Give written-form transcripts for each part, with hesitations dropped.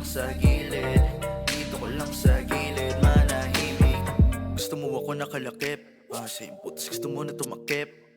sa gilid, dito ko lang sa gilid manahimik. Gusto mo ako nakalakip, sa imputos gusto mo na tumakip.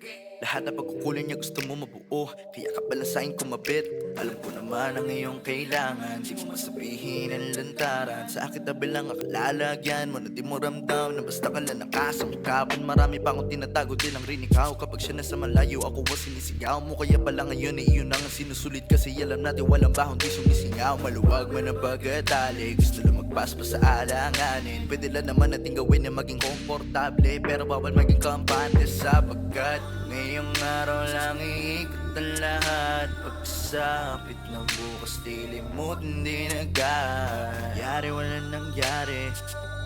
Lahat na pagkukulan niya gusto mo mabuo, kaya kabalasain kumabit. Alam ko naman ang iyong kailangan, di mo masabihin ang lantaran. Sa akin tabi lang akalalagyan mo na di mo ramdam na basta ka lang nakasangkapan. Marami pa akong tinatago, di lang rin ikaw. Kapag siya nasa malayo, ako was sinisigaw mo. Kaya pala ngayon ay iyon ang sinusulit, kasi alam natin walang bahong di sumisingaw. Maluwag man ang pagkatali, gusto lang magpaspas sa alanganin. Pwede lang naman natin gawin na maging komportable, pero bawal maging kampante sapagkat ngayong araw lang iikot ang lahat. Pagsapit na bukas dilimut hindi nagad. Yari wala nangyari,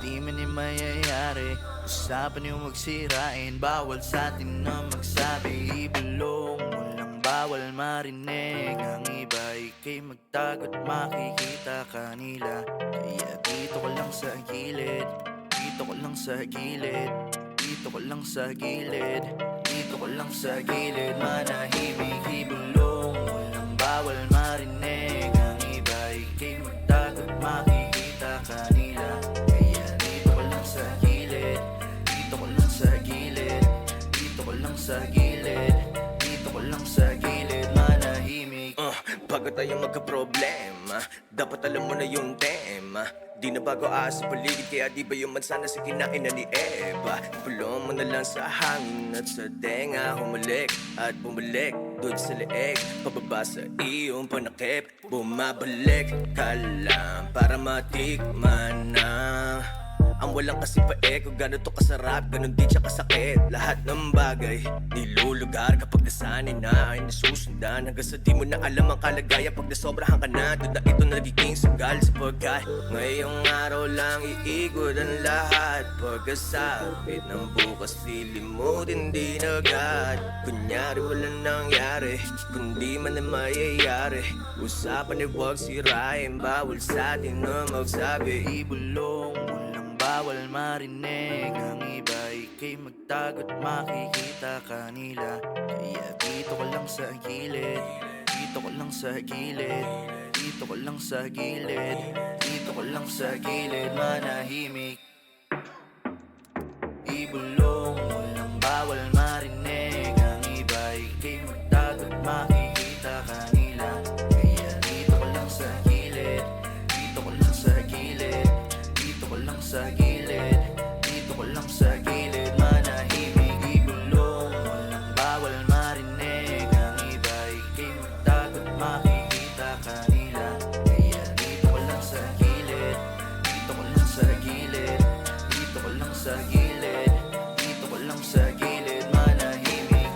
di man yung mayayari. Usapan yung magsirain, bawal sa atin na magsabi. Ibulong mo lang, bawal marinig. Ang iba ikay magtagot, makikita kanila. Kaya dito ko lang sa gilid, dito ko lang sa gilid, dito ko lang sa gilid, dito ko lang sa gilid manahimik. Ibulong mo lang, bawal marinig. Ang iba ikay magtagot, makikita kanila. Kaya dito ko lang sa gilid, dito ko lang sa gilid, dito ko lang sa gilid, dito ko lang sa gilid manahimik. Bago tayo magka-problema, dapat alam mo na yung tema. Di na bago sa paligid, kaya di ba yung mansana sa kinain na ni Eva? Pulong mo na lang sa hangin at sa tenga, humalik at bumalik doon sa leeg, pababa sa iyong panakip. Bumabalik ka lang para matikman na ang walang kasi pae kung gano'n to kasarap, gano'n din siya kasakit. Lahat ng bagay nilulugar kapag nasanay na ay nasusundan, hanggang sa di mo na alam ang kalagayan. Pag nasobrahan ka na, doon na ito nagiging sagal. Sapagkat ngayong araw lang iikot ang lahat. Pagkasapit ng bukas lilimutin din agad. Kunyari walang nangyari, kundi man na mayayari. Usapan ay huwag sirain, bawal sa atin na magsabi. Ibulong mo lang, bawal marinig. Ang iba ikay magtagot, makikita kanila. Kaya dito ko lang sa gilid, dito ko lang sa gilid, dito ko lang sa gilid, dito ko lang sa gilid manahimik. Ibulong mo lang, bawal marinig. Ang iba ikay magtagot, makikita kanila. Kaya dito ko lang sa gilid, dito ko lang sa gilid, dito ko lang sa gilid, dito ko lang sa gilid manahimik. Ibulong mo lang, bawal marinig. Ang iba ikay magtagot, makikita kanila. Kaya dito ko lang sa gilid, dito ko lang sa gilid, dito ko lang sa gilid, dito ko lang sa gilid manahimik.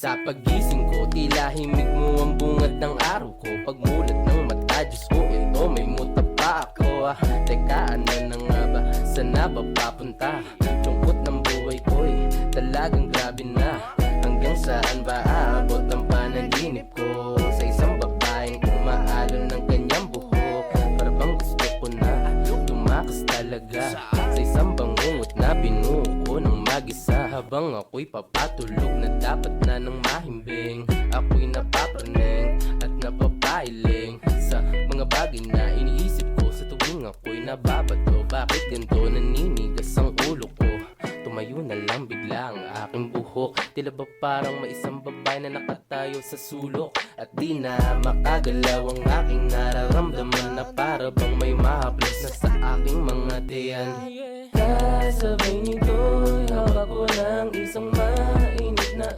Sa pagising ko, tila himig mo ang bungad ng araw ko. Pagmulat ng mata, Diyos ko, ito may muta pa ako. Teka, ano na nga ba? Saan na ba papunta? Lungkot ng buhay ko'y talagang grabe na. Hanggang saan ba aabot ang panaginip ko? Sa isang babaeng kumaalon ng kanyang buhok. Para bang gusto ko na tumakas talaga. Sa isang bangungot na binuo ko ng mag-isa. Habang ako'y papatulog na dapat na ng mahimbing. Ako'y napapraning at napapailing sa mga bagay na iniisip ko sa tuwing ako'y nababato. Bakit ganito naninigas ang ulo ko? Tumayo na lang bigla ang aking buhok. Tila ba parang may isang babae na nakatayo sa sulok. At di na makagalaw ang aking nararamdaman. Na para bang may mahaplos na sa aking mga tiyan. Kasabay nito'y hawak ko ng isang mainit na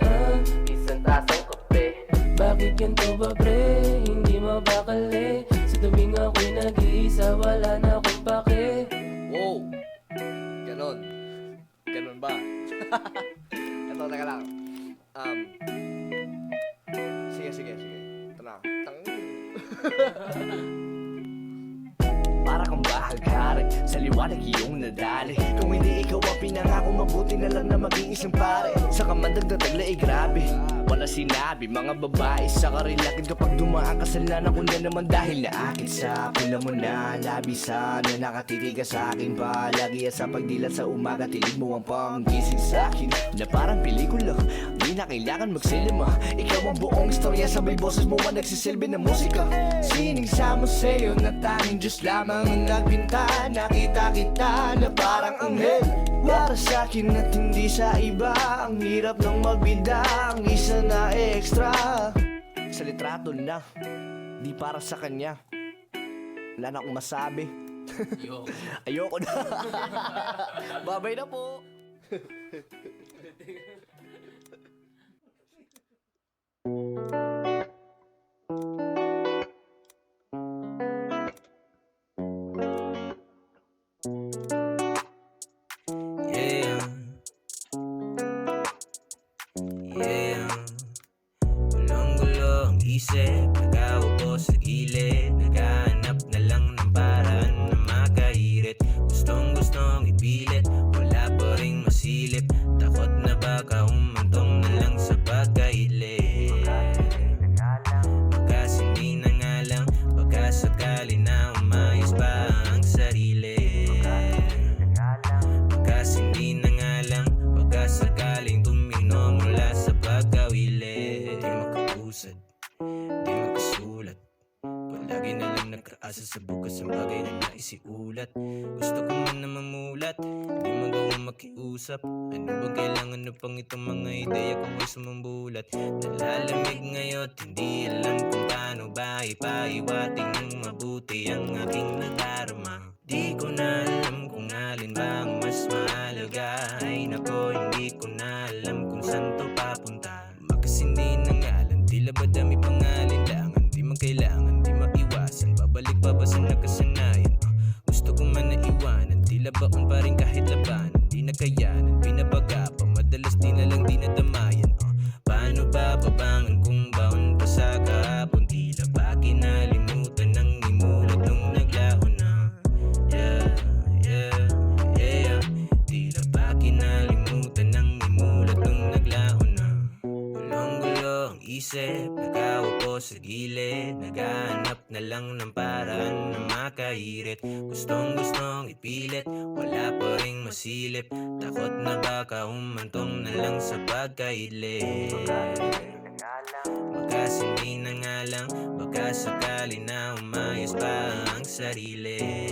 isang tasang kape. Bakit ganito ba pre? Hindi mabakali. Sa tuwing ako'y nag-iisa, wala na akong pake. Wow! Ganon. Ganon ba? Ito, teka lang. Sige. Ito na. Para kang bahagari, sa liwanag iyong nadali. Kung hindi ikaw ang pinangako, mabuti na lang na maging isang pare. Sa kamandag na tagla ay grabe, wala sinabi, mga babae sa karilakin. Kapag dumaan kasalanan ko na naman dahil na akin sa akin mo na labisan na nakatitigas sa akin palagi. At sa pagdilat sa umaga, tilig mo ang panggising sa akin na parang pelikula, di na kailangan magsilima. Ikaw ang buong istorya, sabay boses mo ang nagsisilbi ng musika. Sining mo sa'yo na tanging Diyos lamang ang nagpinta. Nakita kita na parang anghel para sa'kin at hindi sa iba. Ang hirap ng magbida, ang isa na extra. Sa litrato na, di para sa kanya. Wala na akong masabi. Ayoko na. Babay na po. Gulong-gulo ang isip, nagkaupo sa gilid. Naghahanap na lang ng paraan na makahirit. Gustong-gustong ipilit, wala pa ring masilip. Takot na baka humantong na lang sa pagkahilit. Baka hindi na nga lang, baka sakali na umayos pa ang sarili. Baka hindi na nga lang, baka sakaling tumino mula sa pagkawili. Di makausad, di makasulat, palagi na lang nag-aasa sa bukas ang bagay na naisiulat. Gusto ko man na mamulat, di magawa makiusap. Ano bang kailangan na pang itong mga ideya kung ay sumambulat? Nalalamig ngayon, hindi alam kung paano ba ipaiwating ng mabuti ang aking nadarama. Di ko na alam kung alin ba ang mas mahalaga. Ay nako, hindi ko na alam kung saan to papunta. Makasindi na ngalan, tila ba dami pangalinlangan. Di man kailangan, di maiwasan, babalik pa ba sa nakasanayan? Gusto ko man na iwanan, tila baon pa rin kahit labanan. Di na kayanan, binabaga pa, madalas di na lang di nadamayan. Paano ba babangon kung baon pa sa kahapon? Tila ba kinalimutan ng imulat nung naglaon na. Tila ba kinalimutan ng imulat nung naglaon na. Gulong-gulo ang isip, nakaupo sa gilid. Naghahanap na lang ng paraan na makahirit. Gustong-gustong ipilit, wala pa ring masilip. Takot na baka humantong na lang sa pagkahilit. Baka hindi na nga lang, baka sakali na umayos pa ang sarili.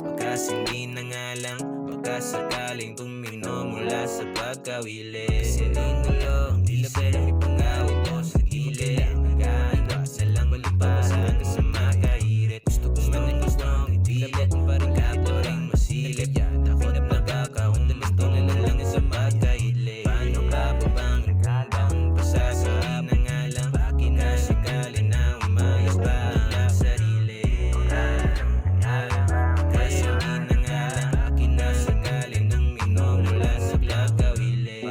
Baka hindi na nga lang, baka sakaling tumino mula sa pagkawili. Siningulong isip, may pangawin ko sa gilid. Naghahanap na lang malipasaan sa makahirit. Gusto ko man ang gustong ipilit, wala pa ring masilip. Takot na baka humantong na lang sa pagkahilit. Paano ba babangon kung baon pa sa sarili na nga lang? Bakit na sakali na umayos pa ang sarili? Kasi hindi na nga lang, akin na sakali nang minom mula sa pagkawili.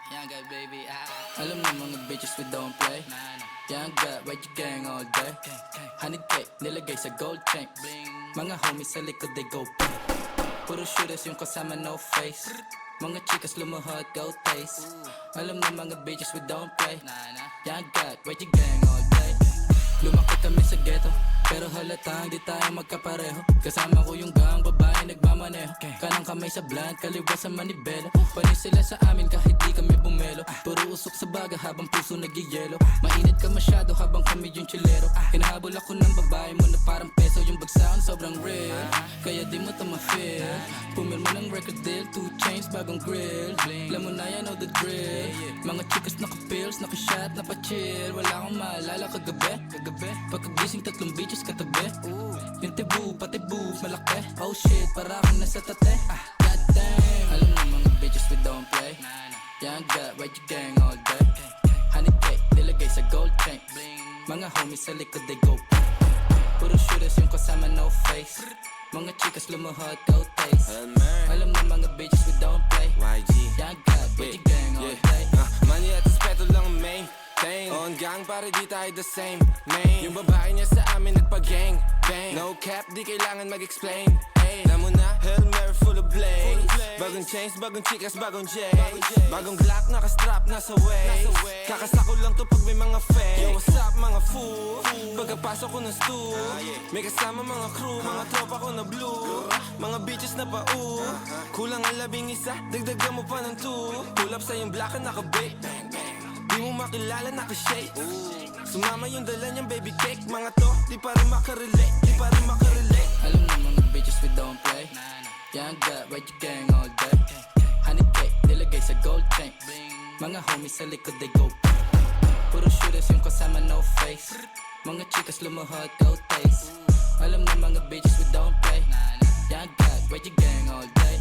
Young guy baby, alam mo mga bitches we don't play. Young guy, why you gang all day? Honey cake, nilagay sa gold chain. Mga homies sa likod they go ping. Puro shooters yung kasama no face. Mga chicas lumuhod go taste. Alam mo mga bitches we don't play. Young guy, why you gang all day? Lumaki kami sa ghetto, pero halatang di tayo magkapareho. Kasama ko yung gang, babae nagmamaneho. Kanang kamay sa blunt, kaliwa sa manibela. Panis sila sa amin kahit di kami bumelo. Puro usok sa baga habang puso nagyayelo. Mainit ka masyado habang kami yung chilero. Hinahabol ako ng babae mo na parang peso. Yung bagsakan sobrang real, kaya di mo to ma-feel. Pumirma ng record deal, 2 chains, bagong grill. Alam mo na yan, know the drill. Mga chikas naka-pills, naka-shot, napa-chill. Wala akong maalala kagabi. Pagkagising 3 bitches katabi. Yung tibu, pati boob, malaki. Oh shit, para akong nasa tate. God damn. Alam mo mga bitches we don't play. Young gut, ride your gang all day. Honey cake, nilagay sa gold chain. Mga homies sa likod, they go. Puro shooters yung kasama, no face. Mga chikas lumuhod, go taste. Alam mo mga bitches we don't play. YG Young gut, ride your gang all day. Money at respeto lang ang main thing. On gang para di tayo the same name. Yung babae niya sa amin nagpa-gang bang. No cap, di kailangan mag-explain. Hey, alam mo na, Hail Mary full of blaze. Bagong chains, bagong chikas, bagong J. Bagong Glock, naka-strap, nasa waist. Kakasako lang to pag may mga fake. Yo, what's up mga fool? Pagkapasok ko ng stool, may kasama mga crew, mga tropa ko na blue. Mga bitches na pa-oo. Kulang ang 11, dagdagan mo pa ng 2. Pull up sa yung black na naka-bake. Di mo makilala, naka-shake. Sumama yung dala niyang baby cake. Mga to, di pa rin makarelate. Alam mo mga bitches we don't play. Young gut, ride your gang all day. Honey cake, nilagay sa gold chain. Mga homies sa likod, they go. Puro shooters yung kasama, no face. Mga chikas lumuhod, go taste. Alam na mga bitches we don't play. Young gut, ride your gang all day.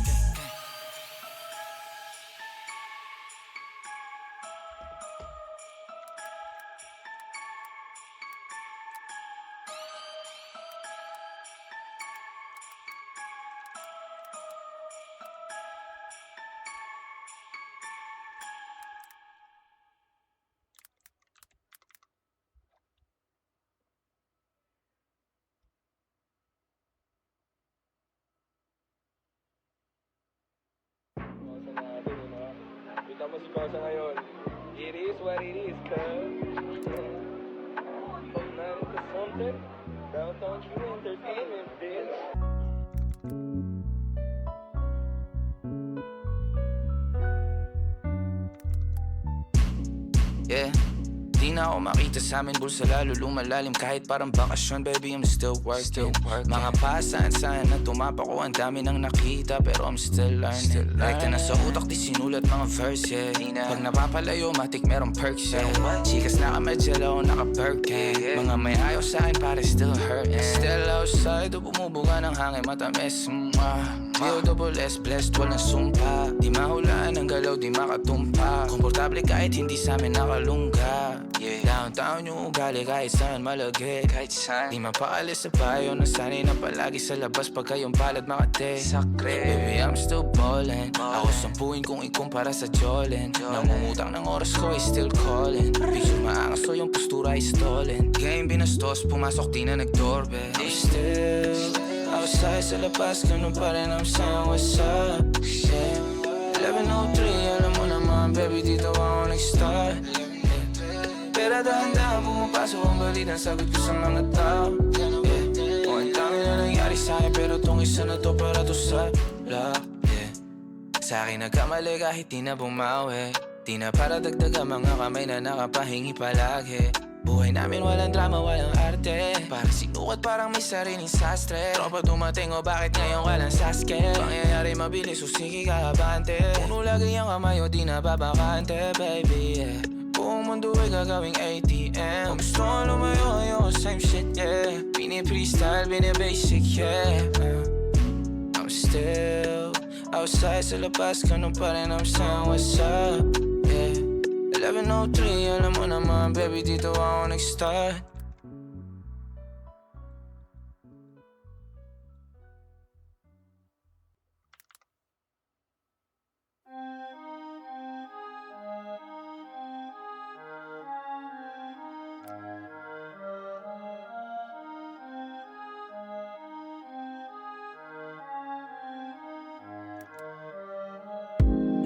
Kita mo si Kosa ngayon. It is what it is, cuz. From 9 to something, Downtown True Entertainment, bitch. Yeah, di na ako makita sa amin, bulsa lalo lumalalim. Kahit parang bakasyon, baby, I'm still working. Mga pasaan-saan na tumapa ko, ang dami nang nakita, pero I'm still learning. Rekta na sa utak, di sinulat mga verse, yeah. Pag napapalayo, matik merong perks, yeah. Chikas naka-medjala o naka-perky. Mga may ayaw sa akin, pare still hurting. Still outside, o bumubuga ng hangin, matamis. D-O-double-S, blessed, walang sumpa. Di mahulaan ang galaw, di makatumpa. Komportable kahit hindi sa amin nakalungga. Downtown yung ugali kahit saan malagi. Di mapaalis sa bayo, nasanay na palagi sa labas pag kayong palad makate. Baby, I'm still ballin'. Ako sampuin kung ikumpara sa Jolin. Namumutang ng oras ko, I still callin'. Picture maangas so yung postura ay stolen. Game binastos, pumasok di na nag-doorbell. I'm still outside sa labas, ganun pa rin I'm saying what's up, yeah. 11:03, alam mo naman, baby, dito ako nag-start, yeah. Pero dahan-dahan pumapasok ang balita, sagot ko sa mga tao, yeah. O ang dami na nangyari sa'kin, pero tong isa na to para to sa love, yeah. Sa'kin nagkamali kahit di na bumawi. Di na para dagdagan mga kamay na nakapahingi palagi. Buhay namin walang drama, walang arte. Parang sinukat, parang may sariling sastre. Tropa dumating o bakit ngayon ka lang saske? Pangyayari mabilis o sige kaabante. Puno lagi ang kamay o di na babakante, baby, yeah. Buong mundo ay gagawing ATM. Kung gusto ko lumayo, ayoko same shit, yeah. Pini-freestyle, bini-basic, yeah. I'm still outside sa labas, ganun pa rin I'm saying what's up, yeah. 11:03, alam mo naman, baby, dito ako nag-start.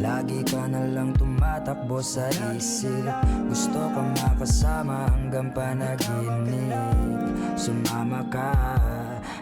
Lagi ka na lang tumatakbo sa isip. Gusto ka makasama hanggang panaginip. Sumama ka,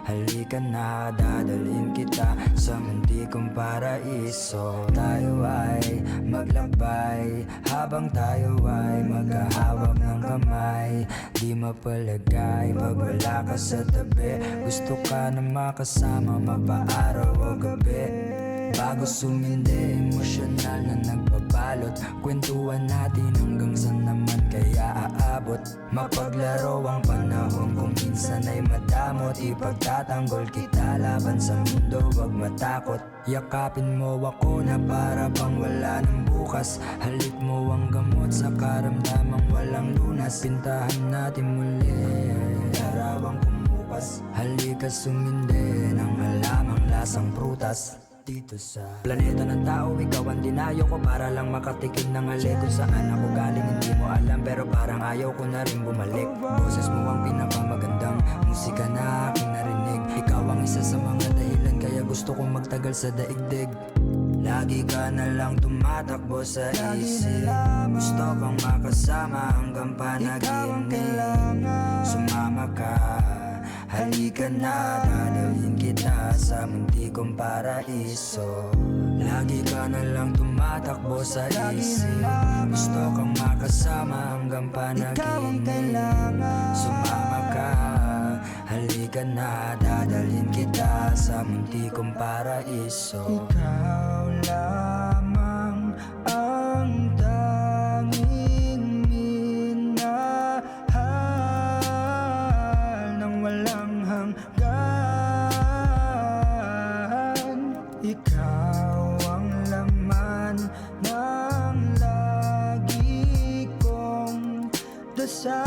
halika na, dadalhin kita sa muntikong paraiso. Tayo ay mag maglakbay habang tayo ay magkahawak ng kamay. Di mapalagay pag wala ka sa tabi. Gusto ka na makasama mapaaraw o gabi. Bago sumindi, emosyonal na nagbabalot. Kwentuhan natin hanggang saan naman kaya aabot. Mapaglaro ang panahon kung minsan ay madamot. Ipagtatanggol kita laban sa mundo, wag matakot. Yakapin mo ako na para bang wala ng bukas. Halik mo ang gamot sa karamdamang walang lunas. Pintahan natin muli, larawang kumupas. Halika sumindi ng halamang lasang prutas. Dito sa planeta ng tao, ikaw ang dinayo ko para lang makatikim ng halik. Kung saan ako galing hindi mo alam, pero parang ayaw ko na rin bumalik. Boses mo ang pinakamagandang musika na aking narinig. Ikaw ang isa sa mga dahilan kaya gusto kong magtagal sa daigdig. Lagi ka na lang tumatakbo sa isip. Gusto kang makasama hanggang panaginip. Sumama ka, halika na, dadalhin kita sa munti kong paraiso. Lagi ka na lang tumatakbo sa isip. Gusto kang makasama hanggang panaginip. Sumama ka, halika na, dadalhin kita sa munti kong paraiso. Ikaw lamang ang tanging minahal ng walang hanggan. Ikaw ang laman ng lagi kong dasal.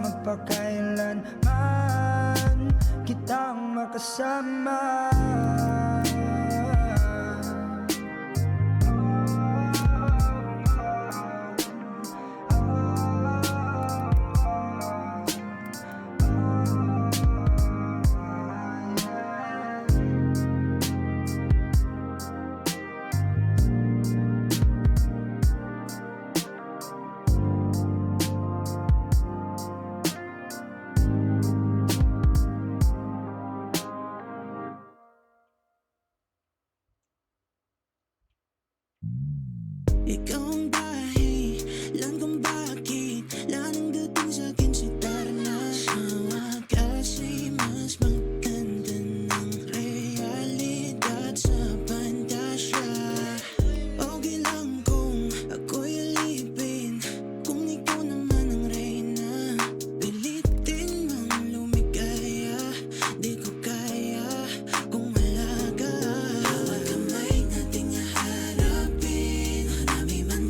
Magpakailanman kitang makasama. Ikaw ang dahilan kung bakit lalong dating sa'kin si tara na. Ang wakas ay mas maganda ng realidad sa pantasya. Okay lang kung ako'y alipin, kung ikaw naman ang reyna. Pilitin mang lumigaya, di ko kaya kung wala ka. Bawat kamay nating haharapin, marami man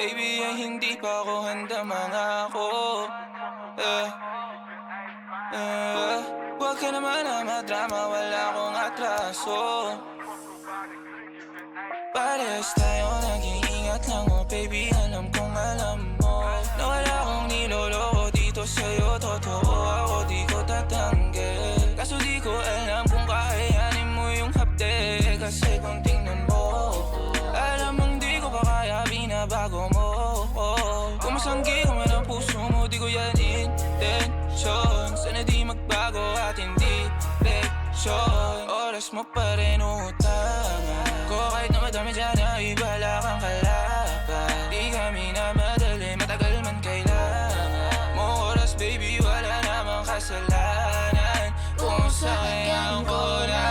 baby ay hindi pa ako handa mangako. Huwag ka naman na madrama, wala akong atraso. Parehas tayo nag-iingat lang, oh baby, alam kong alam mo na wala akong niloloko dito sa'yo, totoo ako di ko tatanggil. Kaso di ko alam kung kakayanin mo yung hapde, kasi kung tingnan mo, alam mong di ko pa kaya, binabago mo. Kung masanggi ko man ang puso mo, di ko yan intention. Sana di magbago at hindi leksyon. Oras mo pa rin utangan ko, kahit na madami dyan na ibala kang kalaban. Di kami na madali, matagal man kailangan mo oras baby, wala namang kasalanan kung sayang ko na.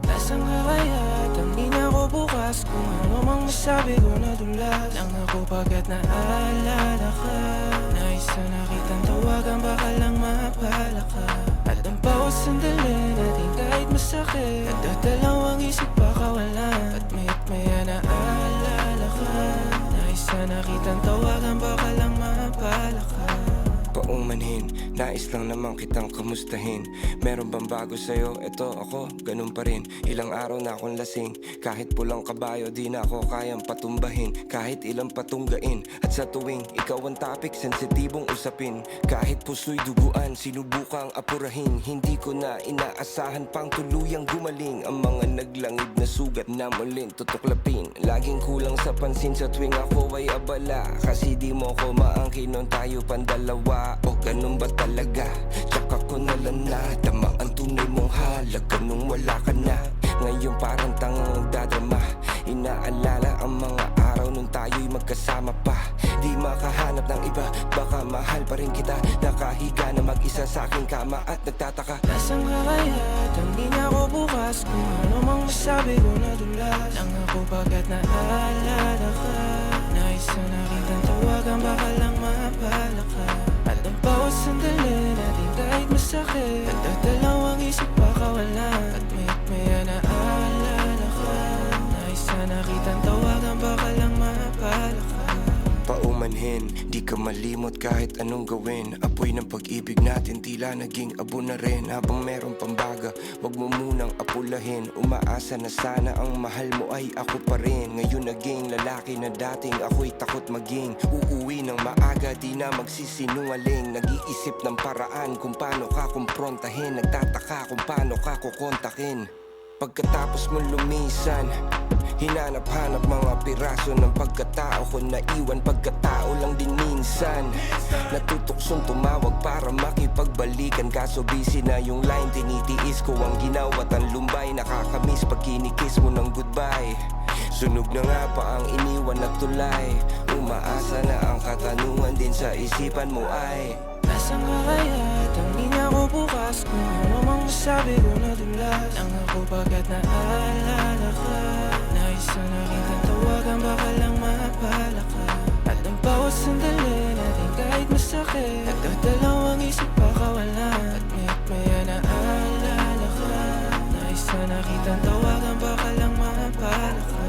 Nasaan ka kaya? Tangin ako bukas, kung ano mang masabi ko nadulas lang ako pagkat naalala ka. Nais na kitang tawagan, baka lang mapala ka. At ang bawat sandali natin kahit masakit, nagdadalawang isip pakawalan. At maya't maya naalala ka. Nais na kitang tawagan, baka lang mapala ka. Paumanhin, nais lang naman kitang kamustahin. Meron bang bago sa'yo? Eto ako, ganun pa rin. Ilang araw na akong lasing, kahit pulang kabayo di na ako kayang patumbahin. Kahit ilang patunggain, at sa tuwing ikaw ang topic, sensitibong usapin. Kahit puso'y duguan, sinubukang apurahin. Hindi ko na inaasahan pang tuluyang gumaling. Ang mga naglangib na sugat na muling tutuklapin. Laging kulang sa pansin sa tuwing ako ay abala, kasi di mo ko maangkin nung tayo pandalawa. O ganun ba talaga? Tsaka ko nalang nadama ang tunay mong halaga nung wala ka na. Ngayon parang tangang nagdadrama, inaalala ang mga araw nung tayo'y magkasama pa. Di makahanap ng iba, baka mahal pa rin kita. Nakahiga na mag-isa sa aking kama at nagtataka. Nasaan ka kaya? Tangin ako bukas, kung ano mang masabi ko nadulas lang ako pagkat naalala ka. Nais na kitang tawagan, baka lang mapala ka. At ang bawat sandali natin kahit masakit, nagdadalawang isip pakawalan. At maya't maya naalala ka. Nais na kitang tawagan, baka lang mapala ka. Paumanhin, di ka malimot kahit anong gawin. Apoy ng pag-ibig natin tila naging abo na rin. Habang meron pambaga, wag mo munang apulahin. Umaasa na sana ang mahal mo ay ako pa rin. Ngayon naging lalaki na dating ako'y takot maging. Uuwi ng maaga, di na magsisinungaling. Nag-iisip ng paraan kung paano ka kumprontahin. Nagtataka kung paano ka kukontakin. Pagkatapos mo lumisan, hinanap-hanap mga piraso ng pagkatao ko. Naiwan pagkatao lang din minsan. Natutuksong tumawag para makipagbalikan, kaso busy na yung line. Tinitiis ko ang ginawat ang lumbay. Nakakamiss pag kinikis mo ng goodbye. Sunog na nga pa ang iniwan na tulay. Umaasa na ang katanungan din sa isipan mo ay Nasaan ka kaya? Tangin ako bukas, kung ano mang masabi ko nadulas lang ako pagkat naalala ka. Nais na kitang tawagan, baka lang mapala ka. At ang bawat sandali natin kahit masakit, nagdadalawang isip pakawalan. At maya't maya naalala ka. Nais na kitang tawagan, baka lang mapala ka.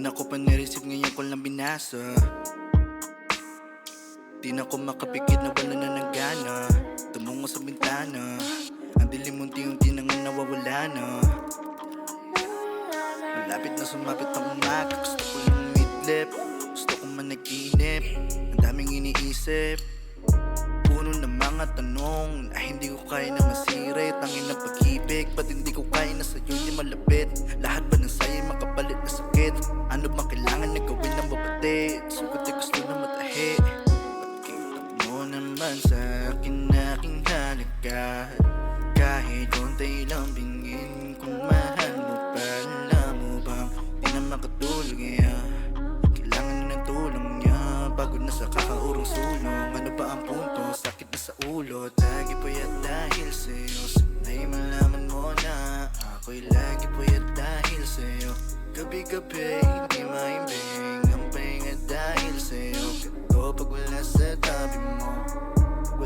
na ko pa nireceive, ngayon ko lang binasa. Di na ko makapikit na wala na ng gana. Tumungo sa bintana, ang dilim unti-unti nang nawawala na. Malapit na sumapit ang umaga, gusto ko yung midlip. Gusto ko managinip, ang daming iniisip. Puno ng mga tanong na hindi ko kaya na masirit. Tangin ng pag-ibig, ba't hindi ko kaya na sa'yo di malapit? Lahat ba ng sa'yo makapalit na sakit? Ano bang kailangan na gawin ng babatid? Sugat ay gusto na matahi. Pakita mo naman sa akin aking halaga. Kahit konti lang bingin, kung mahal mo pa, alam mo bang di na makatulog niya? Kailangan na ng tulong niya, pagod na sa kakaurong sulong. Ano ba ang punto? Sakit na sa ulo, lagi puyat dahil sa'yo. Sana'y malaman mo na ako'y lagi puyat dahil sa'yo. Gabi-gabi